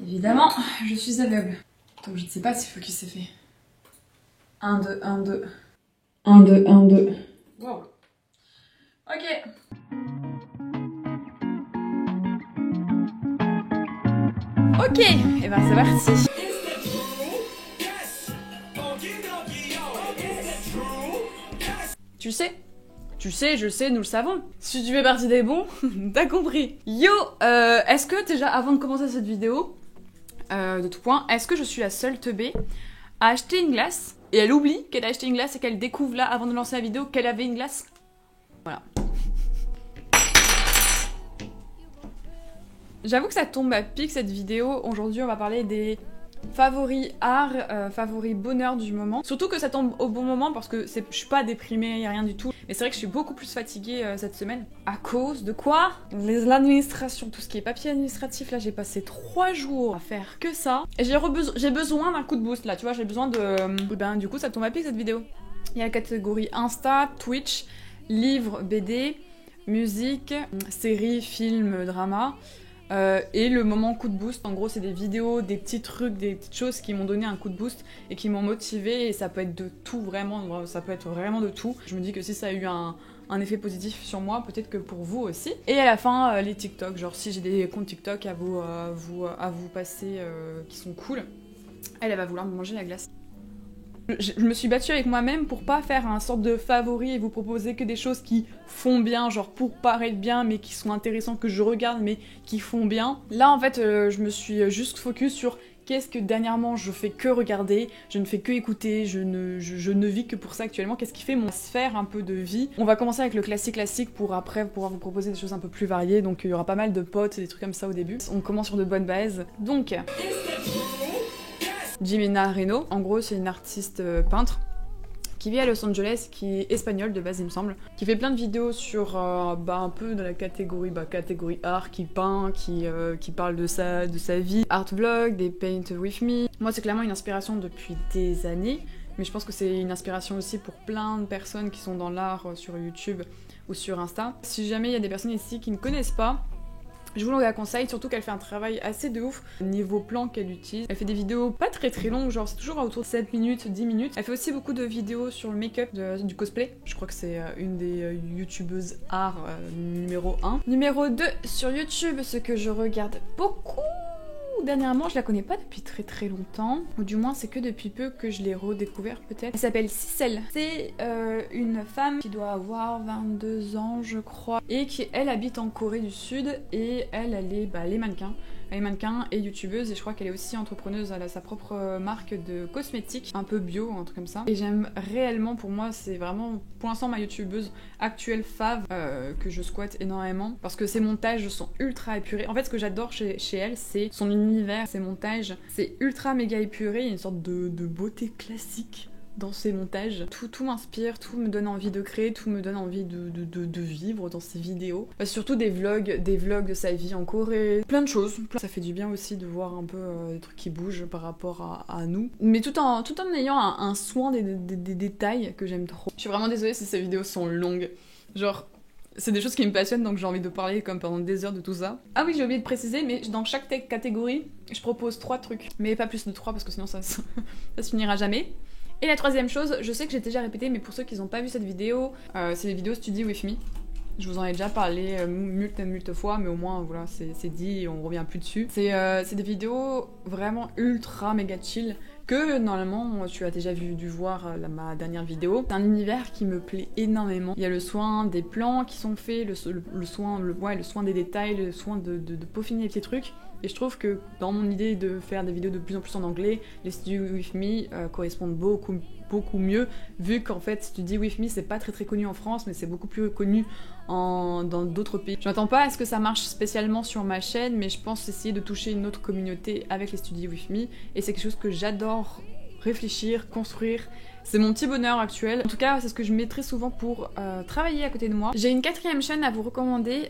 Évidemment, je suis aveugle. Donc je ne sais pas si focus c'est fait. 1, 2, 1, 2. 1, 2, 1, 2. Wow. Ok. Ok, et ben c'est parti. Tu sais, je sais, nous le savons. Si tu fais partie des bons, t'as compris. Yo, est-ce que déjà, avant de commencer cette vidéo, de tout point, est-ce que je suis la seule teubée à acheter une glace et elle oublie qu'elle a acheté une glace et qu'elle découvre là, avant de lancer la vidéo, qu'elle avait une glace? Voilà. J'avoue que ça tombe à pic cette vidéo. Aujourd'hui, on va parler des favoris art, favoris bonheur du moment. Surtout que ça tombe au bon moment parce que je suis pas déprimée, y a rien du tout. Mais c'est vrai que je suis beaucoup plus fatiguée cette semaine. À cause de quoi? L'administration, tout ce qui est papier administratif. Là, j'ai passé 3 jours à faire que ça. Et j'ai besoin d'un coup de boost là, tu vois, j'ai besoin de... Ben, du coup, ça tombe à pic cette vidéo. Il y a la catégorie Insta, Twitch, livres, BD, musique, séries, films, drama. Et le moment coup de boost, en gros c'est des vidéos, des petits trucs, des petites choses qui m'ont donné un coup de boost et qui m'ont motivé, et ça peut être de tout vraiment, ça peut être vraiment de tout. Je me dis que si ça a eu un effet positif sur moi, peut-être que pour vous aussi. Et à la fin, les TikTok, genre si j'ai des comptes TikTok à vous passer qui sont cool, elle va vouloir me manger la glace. Je me suis battue avec moi-même pour pas faire un sorte de favori et vous proposer que des choses qui font bien, genre pour paraître bien, mais qui sont intéressantes, que je regarde, mais qui font bien. Là, en fait, je me suis juste focus sur qu'est-ce que dernièrement je fais que regarder, je ne fais que écouter, je ne vis que pour ça actuellement, qu'est-ce qui fait mon sphère un peu de vie. On va commencer avec le classique pour après pouvoir vous proposer des choses un peu plus variées, donc il y aura pas mal de potes et des trucs comme ça au début. On commence sur de bonnes bases. Donc... Jimena Reno, en gros c'est une artiste peintre qui vit à Los Angeles, qui est espagnole de base il me semble, qui fait plein de vidéos sur un peu dans la catégorie art, qui peint, qui parle de sa vie, art vlog, des paint with me. Moi c'est clairement une inspiration depuis des années, mais je pense que c'est une inspiration aussi pour plein de personnes qui sont dans l'art sur YouTube ou sur Insta. Si jamais il y a des personnes ici qui ne connaissent pas, je vous la conseille, surtout qu'elle fait un travail assez de ouf niveau plan qu'elle utilise. Elle fait des vidéos pas très longues, genre c'est toujours autour de 7 minutes, 10 minutes. Elle fait aussi beaucoup de vidéos sur le make-up, du cosplay. Je crois que c'est une des youtubeuses art numéro 1. Numéro 2 sur YouTube, ce que je regarde beaucoup dernièrement, je la connais pas depuis très longtemps, ou du moins c'est que depuis peu que je l'ai redécouvert peut-être. Elle s'appelle Sissel. C'est une femme qui doit avoir 22 ans je crois, et qui elle habite en Corée du Sud, et elle est mannequin. Elle est mannequin et youtubeuse, et je crois qu'elle est aussi entrepreneuse, elle a sa propre marque de cosmétiques, un peu bio, un truc comme ça. Et j'aime réellement, pour moi c'est vraiment pour l'instant ma youtubeuse actuelle fave, que je squatte énormément, parce que ses montages sont ultra épurés. En fait ce que j'adore chez elle, c'est son univers, ses montages, c'est ultra méga épuré, il y a une sorte de beauté classique dans ses montages. Tout m'inspire, tout me donne envie de créer, tout me donne envie de vivre dans ses vidéos. Surtout des vlogs de sa vie en Corée, plein de choses. Ça fait du bien aussi de voir un peu des trucs qui bougent par rapport à nous. Mais tout en ayant un soin des détails que j'aime trop. Je suis vraiment désolée si ces vidéos sont longues. Genre... c'est des choses qui me passionnent, donc j'ai envie de parler comme pendant des heures de tout ça. Ah oui, j'ai oublié de préciser, mais dans chaque catégorie, je propose 3 trucs. Mais pas plus de 3, parce que sinon ça se finira jamais. Et la troisième chose, je sais que j'ai déjà répété, mais pour ceux qui n'ont pas vu cette vidéo, c'est les vidéos Study With Me. Je vous en ai déjà parlé moult fois, mais au moins voilà, c'est dit et on revient plus dessus. C'est des vidéos vraiment ultra méga chill, que normalement tu as déjà dû voir ma dernière vidéo. C'est un univers qui me plaît énormément. Il y a le soin des plans qui sont faits, le soin des détails, le soin de peaufiner les petits trucs. Et je trouve que dans mon idée de faire des vidéos de plus en plus en anglais, les Study With Me correspondent beaucoup mieux, vu qu'en fait Study With Me c'est pas très connu en France, mais c'est beaucoup plus connu dans d'autres pays. Je m'attends pas à ce que ça marche spécialement sur ma chaîne, mais je pense essayer de toucher une autre communauté avec les Study With Me, et c'est quelque chose que j'adore réfléchir, construire. C'est mon petit bonheur actuel. En tout cas, c'est ce que je mets très souvent pour travailler à côté de moi. J'ai une 4e chaîne à vous recommander.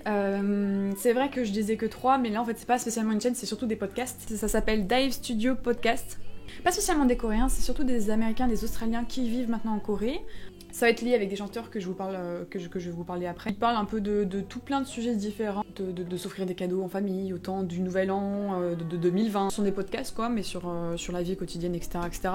C'est vrai que je disais que 3, mais là en fait c'est pas spécialement une chaîne, c'est surtout des podcasts. Ça s'appelle Dive Studio Podcast. Pas spécialement des Coréens, c'est surtout des Américains, des Australiens qui vivent maintenant en Corée. Ça va être lié avec des chanteurs que je vous parle, que je vais vous parler après. Ils parlent un peu de tout plein de sujets différents, de s'offrir des cadeaux en famille, autant du nouvel an, de 2020. Ce sont des podcasts quoi, mais sur la vie quotidienne, etc., etc.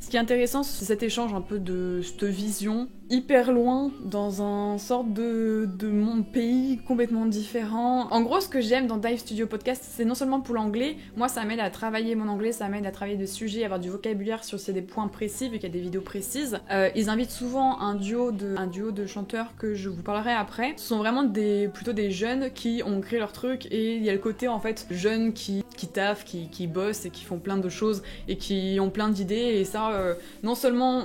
Ce qui est intéressant, c'est cet échange un peu de cette vision hyper loin dans un sorte de mon pays complètement différent. En gros, ce que j'aime dans Dive Studio Podcast, c'est non seulement pour l'anglais, moi ça m'aide à travailler mon anglais, ça m'aide à travailler des sujets, avoir du vocabulaire sur des points précis, vu qu'il y a des vidéos précises. Ils invitent souvent un duo de chanteurs que je vous parlerai après. Ce sont vraiment plutôt des jeunes qui ont créé leur truc, et il y a le côté en fait jeunes qui taffent, qui bossent et qui font plein de choses et qui ont plein d'idées, et ça, non seulement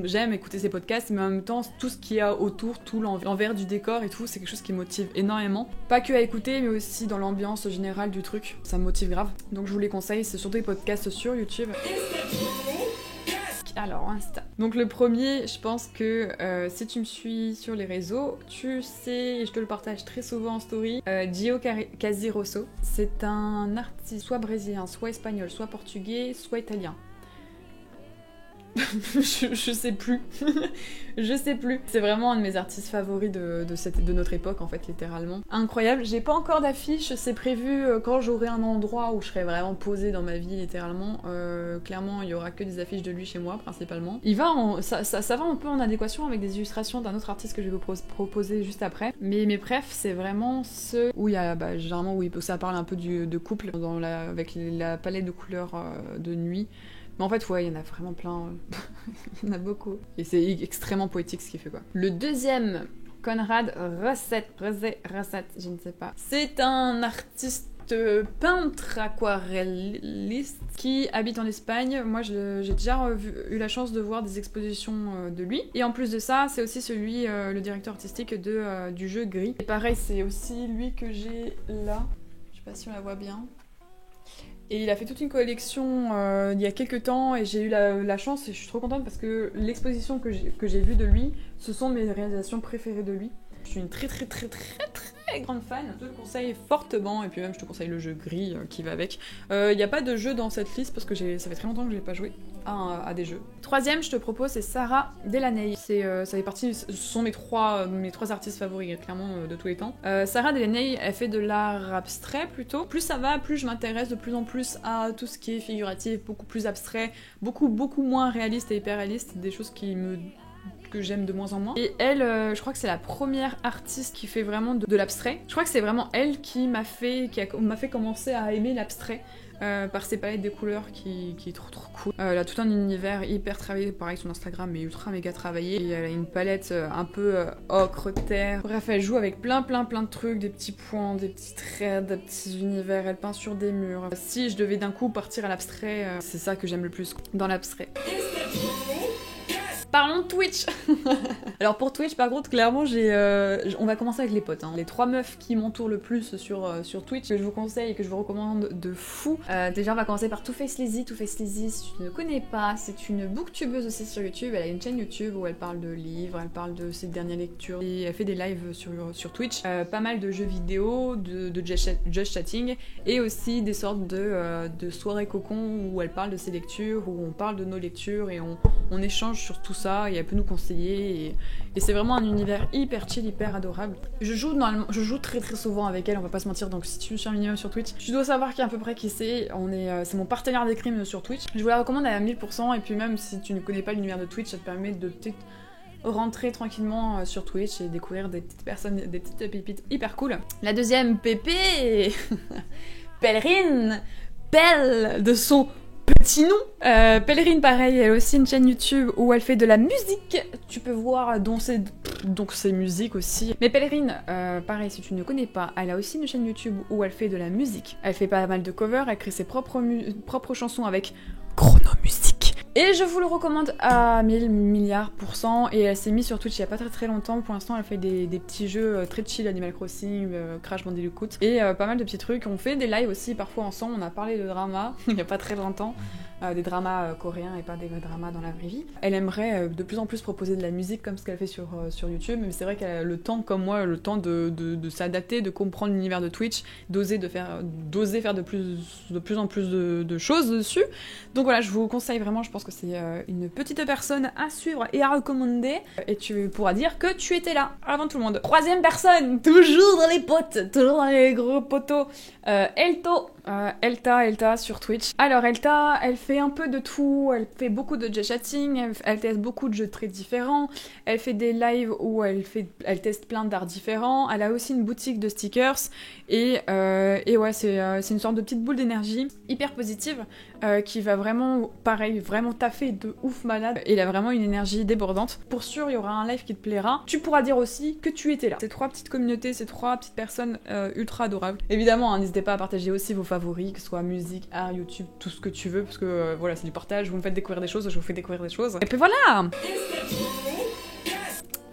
j'aime écouter ces podcasts, mais en même temps tout ce qu'il y a autour, tout l'envers du décor et tout, c'est quelque chose qui me motive énormément. Pas que à écouter, mais aussi dans l'ambiance générale du truc, ça me motive grave. Donc je vous les conseille, c'est surtout des podcasts sur YouTube. Alors, Insta. Donc le premier, je pense que si tu me suis sur les réseaux, tu sais, et je te le partage très souvent en story, Gio Casiroso. C'est un artiste soit brésilien, soit espagnol, soit portugais, soit italien. je sais plus. Je sais plus. C'est vraiment un de mes artistes favoris de notre époque, en fait, littéralement. Incroyable. J'ai pas encore d'affiche, c'est prévu quand j'aurai un endroit où je serai vraiment posée dans ma vie, littéralement. Clairement, il y aura que des affiches de lui chez moi, principalement. Ça va un peu en adéquation avec des illustrations d'un autre artiste que je vais vous proposer juste après. Mais mes préfs, c'est vraiment ceux où il y a, généralement, où ça parle un peu de couple, avec la palette de couleurs de nuit. Mais en fait, ouais, il y en a vraiment plein. Il y en a beaucoup. Et c'est extrêmement poétique ce qu'il fait, quoi. Le deuxième, Conrad Rosset, je ne sais pas. C'est un artiste peintre aquarelliste qui habite en Espagne. Moi, j'ai déjà eu la chance de voir des expositions de lui. Et en plus de ça, c'est aussi le directeur artistique du jeu Gris. Et pareil, c'est aussi lui que j'ai là. Je sais pas si on la voit bien. Et il a fait toute une collection il y a quelques temps, et j'ai eu la chance, et je suis trop contente parce que l'exposition que j'ai vue de lui, ce sont mes réalisations préférées de lui. Je suis une très grande fan, je te le conseille fortement, et puis même je te conseille le jeu Gris qui va avec. Il n'y a pas de jeu dans cette liste parce que ça fait très longtemps que j'ai pas joué à des jeux. Troisième, je te propose, c'est Sarah Delaney. Ça fait partie, ce sont mes trois artistes favoris, clairement, de tous les temps. Sarah Delaney, elle fait de l'art abstrait plutôt. Plus ça va, plus je m'intéresse de plus en plus à tout ce qui est figuratif, beaucoup plus abstrait, beaucoup moins réaliste et hyper réaliste, des choses que j'aime de moins en moins. Et elle, je crois que c'est la première artiste qui fait vraiment de l'abstrait. Je crois que c'est vraiment elle qui m'a fait commencer à aimer l'abstrait. Par ses palettes de couleurs qui est trop cool. Elle a tout un univers hyper travaillé, pareil son Instagram est ultra méga travaillé. Et elle a une palette un peu ocre, terre. Bref, elle joue avec plein de trucs, des petits points, des petits traits, des petits univers. Elle peint sur des murs. Si je devais d'un coup partir à l'abstrait, c'est ça que j'aime le plus dans l'abstrait. Parlons de Twitch. Alors pour Twitch, par contre, clairement, on va commencer avec les potes. Les 3 meufs qui m'entourent le plus sur Twitch, que je vous conseille et que je vous recommande de fou. Déjà, on va commencer par Too Faced Lizzy. Too Faced Lizzy, si tu ne connais pas, c'est une booktubeuse aussi sur YouTube. Elle a une chaîne YouTube où elle parle de livres, elle parle de ses dernières lectures. Et elle fait des lives sur Twitch. Pas mal de jeux vidéo, de just chatting, et aussi des sortes de soirées cocon où elle parle de ses lectures, où on parle de nos lectures et on échange sur tout ça, et elle peut nous conseiller, et c'est vraiment un univers hyper chill, hyper adorable. Je joue très souvent avec elle, on va pas se mentir, donc si tu me suis un minimum sur Twitch, tu dois savoir qui à peu près qui c'est. C'est mon partenaire des crimes sur Twitch. Je vous la recommande à 1000%, et puis même si tu ne connais pas l'univers de Twitch, ça te permet de peut-être rentrer tranquillement sur Twitch et découvrir des petites personnes, des petites pépites hyper cool. La deuxième pépé Pèlerine, Pelle de son petit nom. Pèlerine, pareil, elle a aussi une chaîne YouTube où elle fait de la musique. Tu peux voir donc ses musiques aussi. Mais Pèlerine, pareil, si tu ne connais pas, elle a aussi une chaîne YouTube où elle fait de la musique. Elle fait pas mal de covers, elle crée ses propres chansons avec Chronomusique. Et je vous le recommande à 1000 milliards %. Et elle s'est mise sur Twitch il y a pas très longtemps. Pour l'instant, elle fait des petits jeux très chill, Animal Crossing, Crash Bandicoot, et pas mal de petits trucs. On fait des lives aussi parfois ensemble. On a parlé de drama il y a pas très longtemps. des dramas coréens et pas des dramas dans la vraie vie. Elle aimerait de plus en plus proposer de la musique comme ce qu'elle fait sur YouTube, mais c'est vrai qu'elle a le temps, comme moi, le temps de s'adapter, de comprendre l'univers de Twitch, d'oser faire de plus en plus de choses dessus. Donc voilà, je vous conseille vraiment, je pense que c'est une petite personne à suivre et à recommander, et tu pourras dire que tu étais là avant tout le monde. Troisième personne, toujours dans les potes, toujours dans les gros poteaux, Elta sur Twitch. Alors Elta, elle fait un peu de tout, elle fait beaucoup de jet chatting, elle teste beaucoup de jeux très différents, elle fait des lives où elle teste plein d'arts différents, elle a aussi une boutique de stickers, et ouais, c'est une sorte de petite boule d'énergie hyper positive qui va vraiment, pareil, vraiment taffer de ouf malade, et il a vraiment une énergie débordante. Pour sûr, il y aura un live qui te plaira. Tu pourras dire aussi que tu étais là. Ces 3 petites communautés, ces 3 petites personnes ultra adorables. Évidemment, hein, n'hésitez pas à partager aussi vos favoris, que ce soit musique, art, YouTube, tout ce que tu veux, parce que voilà, c'est du partage, vous me faites découvrir des choses, je vous fais découvrir des choses. Et puis voilà!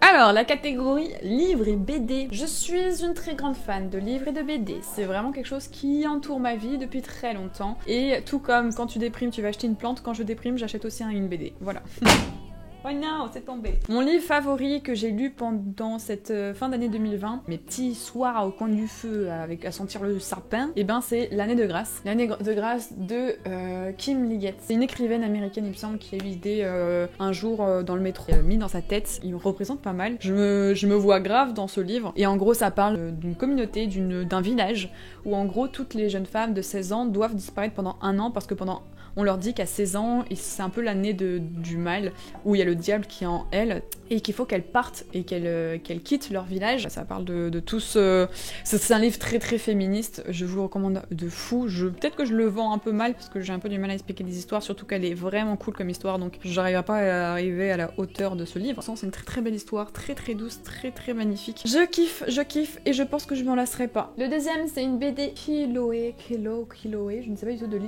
Alors, la catégorie livres et BD. Je suis une très grande fan de livres et de BD. C'est vraiment quelque chose qui entoure ma vie depuis très longtemps. Et tout comme quand tu déprimes, tu vas acheter une plante, quand je déprime, j'achète aussi une BD. Voilà. Oh non, c'est tombé. Mon livre favori que j'ai lu pendant cette fin d'année 2020, mes petits soirs au coin du feu à sentir le sapin, et ben c'est L'année de grâce. L'année de grâce de Kim Liggett. C'est une écrivaine américaine, il me semble, qui a eu l'idée un jour dans le métro, mis dans sa tête. Il me représente pas mal. Je me vois grave dans ce livre. Et en gros, ça parle d'une communauté, d'un village, où en gros, toutes les jeunes femmes de 16 ans doivent disparaître pendant 1 an, parce que on leur dit qu'à 16 ans, c'est un peu l'année du mal, où il y a le diable qui est en elle, et qu'il faut qu'elles partent et qu'elles quittent leur village. Ça parle de tout ce... C'est un livre très très féministe, je vous le recommande de fou. Peut-être que je le vends un peu mal, parce que j'ai un peu du mal à expliquer des histoires, surtout qu'elle est vraiment cool comme histoire, donc j'arriverai pas à arriver à la hauteur de ce livre. C'est une très très belle histoire, très très douce, très très magnifique. Je kiffe, et je pense que je m'en lasserai pas. Le deuxième, c'est une BD Kiloé, je ne sais pas du tout, de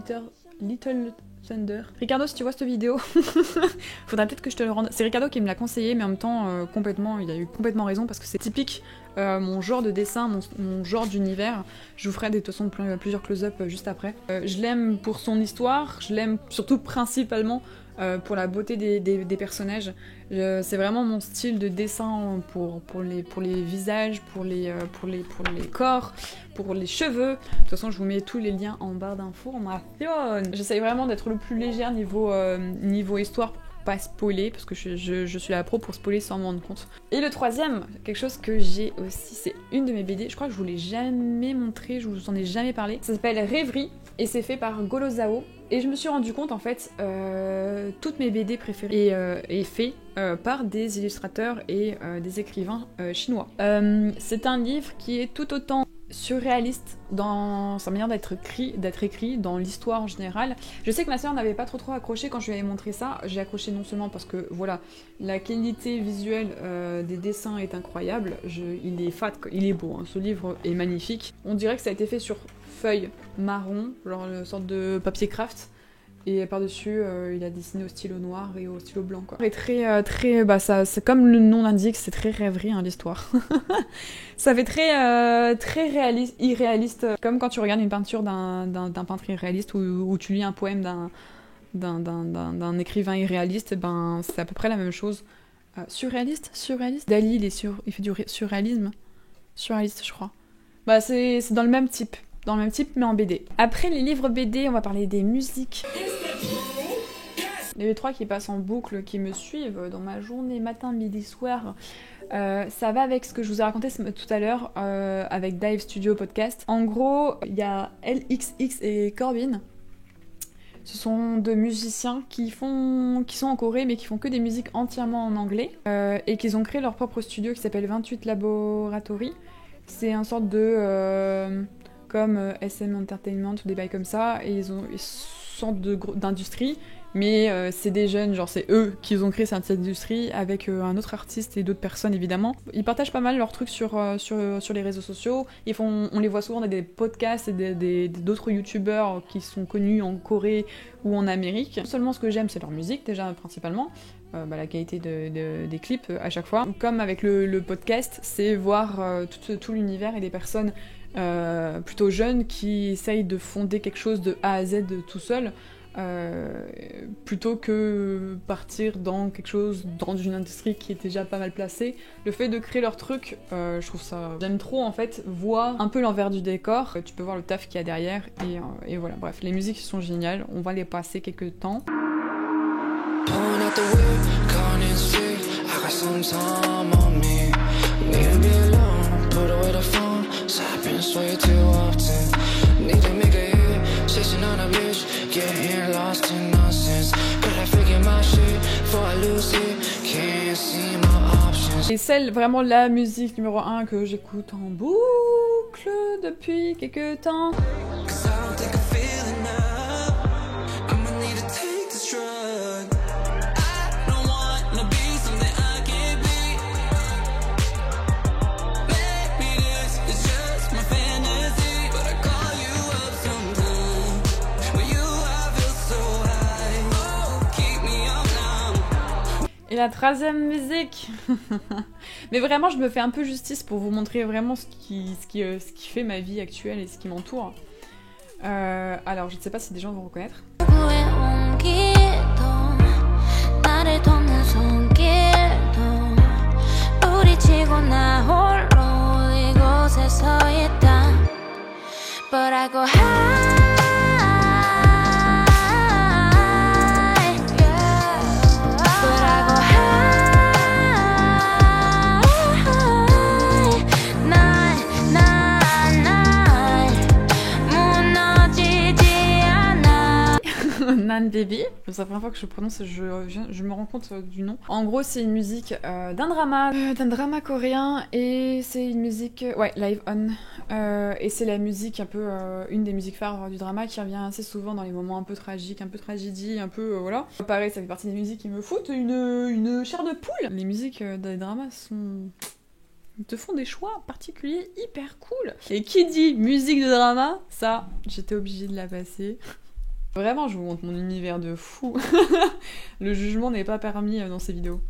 Little Thunder. Ricardo, si tu vois cette vidéo, faudrait peut-être que je te le rende. C'est Ricardo qui me l'a conseillé, mais en même temps, il a eu complètement raison, parce que c'est typique mon genre de dessin, mon genre d'univers. Je vous ferai de toute façon plusieurs close-up juste après. Je l'aime pour son histoire, je l'aime surtout principalement pour la beauté des personnages. C'est vraiment mon style de dessin pour les visages, pour les corps, pour les cheveux. De toute façon, je vous mets tous les liens en barre d'information. J'essaye vraiment d'être le plus légère niveau histoire, pour pas spoiler, parce que je suis la pro pour spoiler sans m'en rendre compte. Et le troisième, quelque chose que j'ai aussi, c'est une de mes BD, je crois que je vous l'ai jamais montré, je vous en ai jamais parlé. Ça s'appelle Rêverie, et c'est fait par Golozao. Et je me suis rendu compte, en fait, toutes mes BD préférées est fait par des illustrateurs et des écrivains chinois. C'est un livre qui est tout autant surréaliste dans sa manière d'être écrit, dans l'histoire en général. Je sais que ma sœur n'avait pas trop accroché quand je lui avais montré ça. J'ai accroché non seulement parce que, voilà, la qualité visuelle des dessins est incroyable, il est fat, il est beau, hein. Ce livre est magnifique. On dirait que ça a été fait sur feuille marron, genre une sorte de papier craft, et par-dessus il a dessiné au stylo noir et au stylo blanc, quoi. Et c'est comme le nom l'indique, c'est très rêverie, hein, l'histoire. Ça fait très réaliste, irréaliste, comme quand tu regardes une peinture d'un peintre irréaliste, ou tu lis un poème d'un écrivain irréaliste, ben c'est à peu près la même chose. Surréaliste. Dali, il fait du surréalisme, surréaliste, je crois. Bah c'est dans le même type, mais en BD. Après les livres BD, on va parler des musiques. Les 3 qui passent en boucle, qui me suivent dans ma journée, matin, midi, soir, ça va avec ce que je vous ai raconté tout à l'heure avec Dive Studio Podcast. En gros, il y a LXX et Corbin. Ce sont 2 musiciens qui sont en Corée, mais qui font que des musiques entièrement en anglais, et qui ont créé leur propre studio qui s'appelle 28 Laboratory. C'est un sorte de... comme SM Entertainment ou des bails comme ça, et ils ont une sorte d'industrie, mais c'est des jeunes, genre c'est eux qui ont créé cette industrie avec un autre artiste et d'autres personnes évidemment. Ils partagent pas mal leurs trucs sur les réseaux sociaux, on les voit souvent dans des podcasts et d'autres youtubeurs qui sont connus en Corée ou en Amérique. Non seulement ce que j'aime c'est leur musique déjà principalement, la qualité des clips à chaque fois. Comme avec le podcast, c'est voir tout l'univers et des personnes plutôt jeunes qui essayent de fonder quelque chose de A à Z tout seul, plutôt que partir dans quelque chose, dans une industrie qui est déjà pas mal placée. Le fait de créer leur truc, je trouve ça... J'aime trop en fait voir un peu l'envers du décor, tu peux voir le taf qu'il y a derrière, et voilà, bref, les musiques sont géniales, on va les passer quelques temps. Et celle, vraiment la musique numéro 1 que j'écoute en boucle depuis quelques temps. Et la troisième musique. Mais vraiment, je me fais un peu justice pour vous montrer vraiment ce qui fait ma vie actuelle et ce qui m'entoure. Alors, je ne sais pas si des gens vont reconnaître. Nan Baby, c'est la première fois que je prononce, je me rends compte du nom. En gros, c'est une musique d'un drama coréen, et c'est une musique, ouais, Live On. Et c'est la musique un peu, une des musiques phares du drama qui revient assez souvent dans les moments un peu tragiques, un peu tragédie, un peu, voilà. Pareil, ça fait partie des musiques qui me foutent une chair de poule. Les musiques des dramas ils te font des choix particuliers hyper cool. Et qui dit musique de drama, ça, j'étais obligée de la passer. Vraiment, je vous montre mon univers de fou. Le jugement n'est pas permis dans ces vidéos.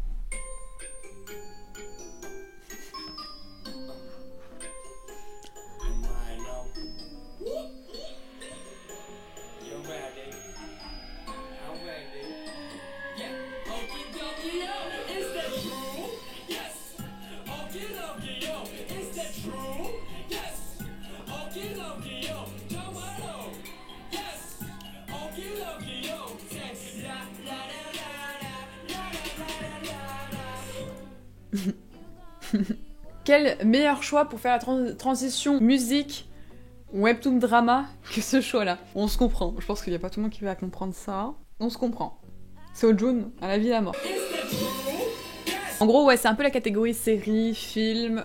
Quel meilleur choix pour faire la transition musique webtoon drama que ce choix-là. On se comprend, je pense qu'il n'y a pas tout le monde qui va comprendre ça. On se comprend. C'est Seo-joon à la vie et à la mort. En gros, ouais, c'est un peu la catégorie série, film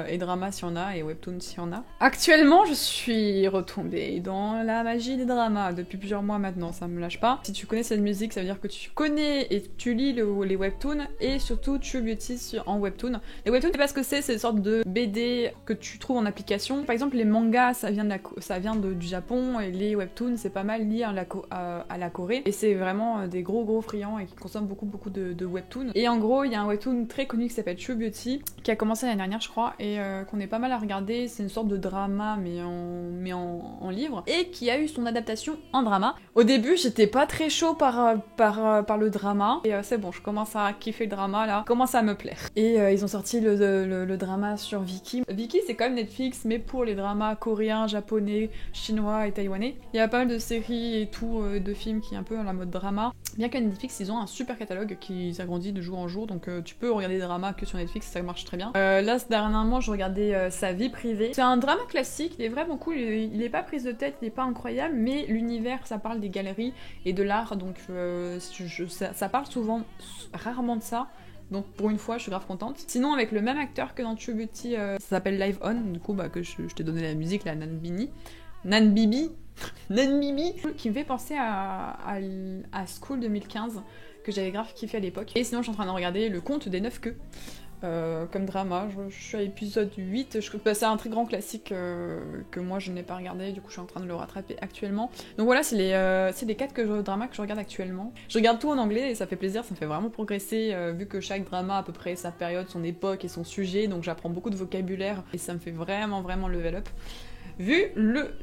et drama si on a, et webtoon si on a. Actuellement, je suis retombée dans la magie des dramas depuis plusieurs mois maintenant, ça me lâche pas. Si tu connais cette musique, ça veut dire que tu connais et tu lis les webtoons, et surtout True Beauty en webtoon. Les webtoons, c'est pas ce que c'est une sorte de BD que tu trouves en application. Par exemple, les mangas, ça vient du Japon, et les webtoons, c'est pas mal lié à la Corée. Et c'est vraiment des gros friands et qui consomment beaucoup de webtoons. Et en gros, il y a un webtoon très connu qui s'appelle True Beauty, qui a commencé l'année dernière je crois, et qu'on est pas mal à regarder. C'est une sorte de drama mais en livre, et qui a eu son adaptation en drama. Au début j'étais pas très chaud par le drama, et c'est bon, je commence à kiffer le drama là, commence à me plaire. Et ils ont sorti le drama sur Viki. Viki c'est quand même Netflix, mais pour les dramas coréens, japonais, chinois et taïwanais. Il y a pas mal de séries et tout, de films qui est un peu à la mode drama. Bien que Netflix, ils ont un super catalogue qui s'agrandit de jour en jour, donc tu peux regarder des dramas que sur Netflix, ça marche très bien. Là, dernièrement, je regardais Sa vie privée. C'est un drama classique, il est vraiment cool, il est pas prise de tête, il est pas incroyable, mais l'univers, ça parle des galeries et de l'art, donc ça parle souvent, rarement de ça. Donc pour une fois, je suis grave contente. Sinon, avec le même acteur que dans True Beauty, ça s'appelle Live On, du coup, que je t'ai donné la musique, la Nan Bibi, qui me fait penser à School 2015, que j'avais grave kiffé à l'époque. Et sinon, je suis en train de regarder Le Conte des 9 queues, comme drama. Je suis à l'épisode 8, c'est un très grand classique que moi je n'ai pas regardé, du coup je suis en train de le rattraper actuellement. Donc voilà, c'est les 4 dramas que je regarde actuellement. Je regarde tout en anglais et ça fait plaisir, ça me fait vraiment progresser, vu que chaque drama a à peu près sa période, son époque et son sujet, donc j'apprends beaucoup de vocabulaire et ça me fait vraiment level up. vu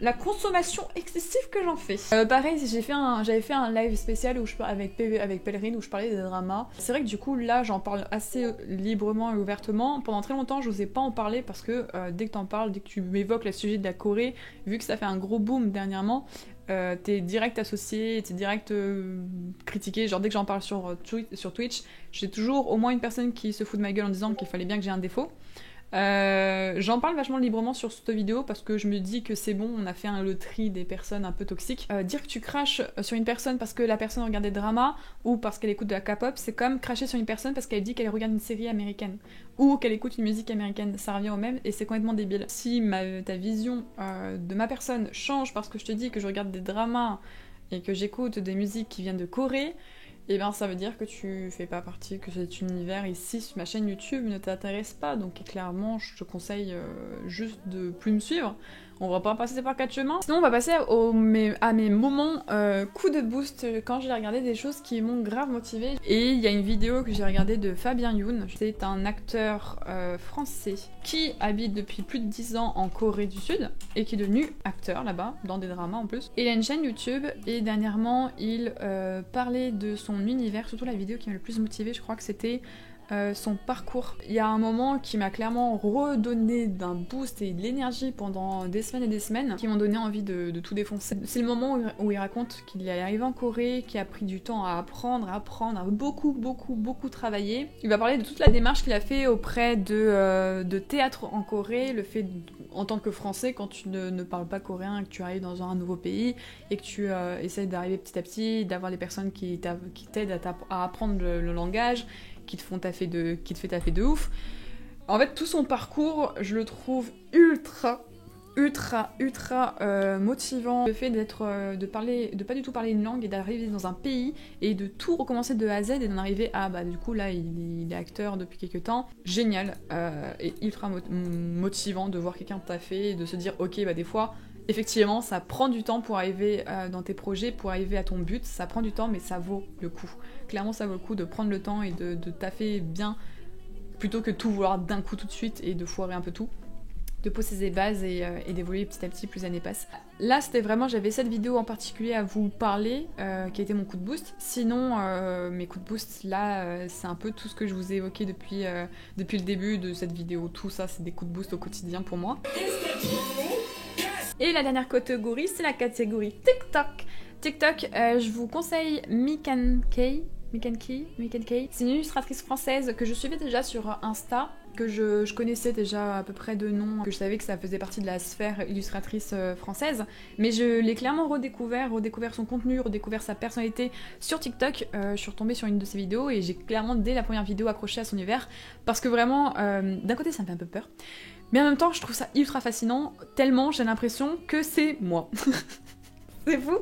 la consommation excessive que j'en fais. Pareil, j'avais fait un live spécial où avec Pèlerine où je parlais des dramas. C'est vrai que du coup là j'en parle assez librement et ouvertement. Pendant très longtemps je n'osais pas en parler parce que dès que t'en parles, dès que tu m'évoques le sujet de la Corée, vu que ça fait un gros boom dernièrement, t'es direct associé, t'es direct critiqué. Genre dès que j'en parle sur Twitch, j'ai toujours au moins une personne qui se fout de ma gueule en disant qu'il fallait bien que j'ai un défaut. J'en parle vachement librement sur cette vidéo parce que je me dis que c'est bon, on a fait le tri des personnes un peu toxiques. Dire que tu craches sur une personne parce que la personne regarde des dramas ou parce qu'elle écoute de la K-pop, c'est comme cracher sur une personne parce qu'elle dit qu'elle regarde une série américaine ou qu'elle écoute une musique américaine. Ça revient au même et c'est complètement débile. Si ta vision de ma personne change parce que je te dis que je regarde des dramas et que j'écoute des musiques qui viennent de Corée, et bien ça veut dire que tu fais pas partie, que cet univers ici sur ma chaîne YouTube ne t'intéresse pas, donc clairement je te conseille juste de plus me suivre. On va pas passer par quatre chemins. Sinon on va passer à mes moments coup de boost quand j'ai regardé des choses qui m'ont grave motivée. Et il y a une vidéo que j'ai regardée de Fabien Youn. C'est un acteur français qui habite depuis plus de 10 ans en Corée du Sud et qui est devenu acteur là-bas, dans des dramas en plus. Et il a une chaîne YouTube et dernièrement il parlait de son univers, surtout la vidéo qui m'a le plus motivée, je crois que c'était son parcours. Il y a un moment qui m'a clairement redonné d'un boost et de l'énergie pendant des semaines et des semaines, qui m'ont donné envie de tout défoncer. C'est le moment où il raconte qu'il est arrivé en Corée, qu'il a pris du temps à apprendre, à beaucoup travailler. Il va parler de toute la démarche qu'il a fait auprès de théâtre en Corée, le fait en tant que Français, quand tu ne parles pas coréen, que tu arrives dans un nouveau pays et que tu essaies d'arriver petit à petit, d'avoir des personnes qui t'aident à apprendre le langage, qui te fait taffer de ouf. En fait, tout son parcours, je le trouve ultra motivant. Le fait de pas du tout parler une langue et d'arriver dans un pays et de tout recommencer de A à Z et d'en arriver à, du coup là il est acteur depuis quelques temps. Génial et ultra motivant de voir quelqu'un taffer et de se dire ok des fois effectivement ça prend du temps pour arriver dans tes projets, pour arriver à ton but, ça prend du temps mais ça vaut le coup. Clairement ça vaut le coup de prendre le temps et de taffer bien plutôt que tout vouloir d'un coup tout de suite et de foirer un peu tout. De poser ses bases et d'évoluer petit à petit plus les années passent. Là c'était vraiment, j'avais cette vidéo en particulier à vous parler, qui a été mon coup de boost. Sinon mes coups de boost là c'est un peu tout ce que je vous ai évoqué depuis le début de cette vidéo. Tout ça c'est des coups de boost au quotidien pour moi. Et la dernière catégorie c'est la catégorie TikTok. TikTok, je vous conseille Mikan Kei. C'est une illustratrice française que je suivais déjà sur Insta, que je connaissais déjà à peu près de nom, que je savais que ça faisait partie de la sphère illustratrice française, mais je l'ai clairement redécouvert son contenu, redécouvert sa personnalité sur TikTok. Je suis retombée sur une de ses vidéos et j'ai clairement dès la première vidéo accroché à son univers, parce que vraiment, d'un côté ça me fait un peu peur, mais en même temps je trouve ça ultra fascinant, tellement j'ai l'impression que c'est moi. C'est fou.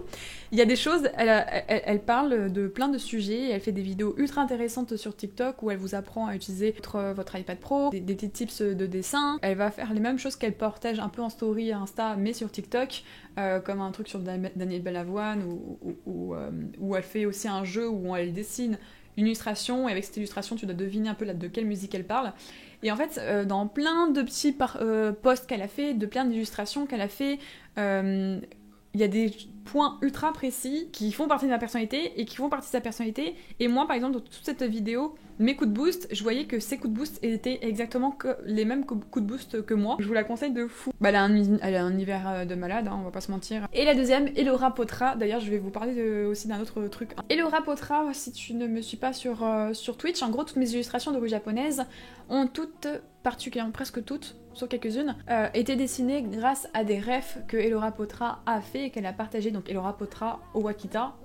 Il y a des choses, elle parle de plein de sujets, elle fait des vidéos ultra intéressantes sur TikTok où elle vous apprend à utiliser votre iPad Pro, des petits tips de dessin. Elle va faire les mêmes choses qu'elle partage un peu en story à Insta, mais sur TikTok, comme un truc sur Daniel Balavoine, où elle fait aussi un jeu où elle dessine une illustration, et avec cette illustration, tu dois deviner un peu de quelle musique elle parle. Et en fait, dans plein de petits posts qu'elle a fait, de plein d'illustrations qu'elle a fait, il y a des points ultra précis qui font partie de ma personnalité et qui font partie de sa personnalité. Et moi, par exemple, dans toute cette vidéo, mes coups de boost, je voyais que ces coups de boost étaient exactement les mêmes coups de boost que moi. Je vous la conseille de fou. Elle a un univers de malade, on va pas se mentir. Et la deuxième, Elora Potra. D'ailleurs, je vais vous parler aussi d'un autre truc. Elora Potra, si tu ne me suis pas sur Twitch, en gros, toutes mes illustrations d'origine japonaise ont toutes, particulièrement presque toutes, sur quelques-unes, été dessinées grâce à des refs que Elora Potra a fait et qu'elle a partagé. Donc Elora Potra Owakita,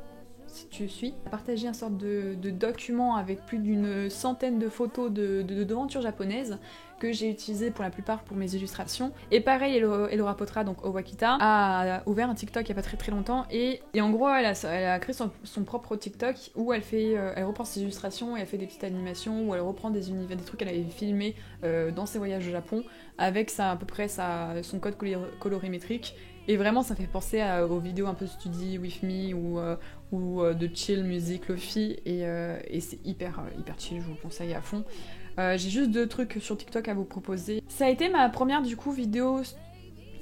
si tu suis, a partagé un sorte de document avec plus d'une centaine de photos d'aventures japonaises que j'ai utilisé pour la plupart pour mes illustrations. Et pareil, Elora Potra, donc Owakita, a ouvert un TikTok il y a pas très longtemps et en gros elle a créé son propre TikTok où elle reprend ses illustrations et elle fait des petites animations où elle reprend des trucs qu'elle avait filmés dans ses voyages au Japon avec à peu près son code colorimétrique. Et vraiment ça fait penser aux vidéos un peu Study With Me ou de chill music lofi et c'est hyper chill, je vous le conseille à fond. J'ai juste 2 trucs sur TikTok à vous proposer. Ça a été ma première du coup vidéo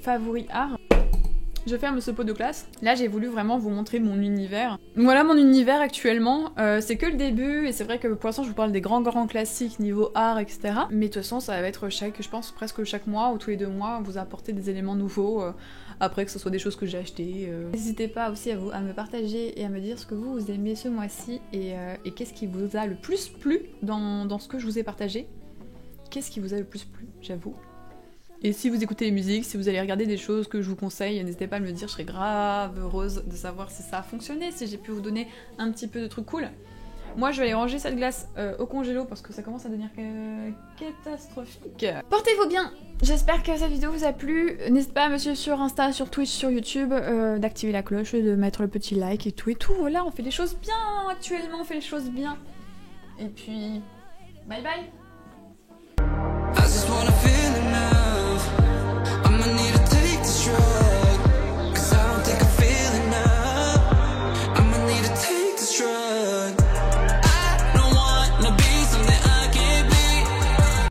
favoris art. Je ferme ce pot de classe. Là, j'ai voulu vraiment vous montrer mon univers. Voilà mon univers actuellement. C'est que le début, et c'est vrai que pour l'instant, je vous parle des grands classiques niveau art, etc. Mais de toute façon, ça va être je pense, presque chaque mois ou tous les 2 mois, vous apporter des éléments nouveaux. Après, que ce soit des choses que j'ai achetées. N'hésitez pas aussi à me partager et à me dire ce que vous aimez ce mois-ci et qu'est-ce qui vous a le plus plu dans ce que je vous ai partagé. Qu'est-ce qui vous a le plus plu, j'avoue. Et si vous écoutez les musiques, si vous allez regarder des choses que je vous conseille, n'hésitez pas à me le dire, je serais grave heureuse de savoir si ça a fonctionné, si j'ai pu vous donner un petit peu de trucs cool. Moi, je vais aller ranger cette glace au congélo parce que ça commence à devenir catastrophique. Portez-vous bien. J'espère que cette vidéo vous a plu. N'hésitez pas à me suivre sur Insta, sur Twitch, sur YouTube, d'activer la cloche, de mettre le petit like et tout. Voilà, on fait les choses bien actuellement, on fait les choses bien. Et puis, bye bye.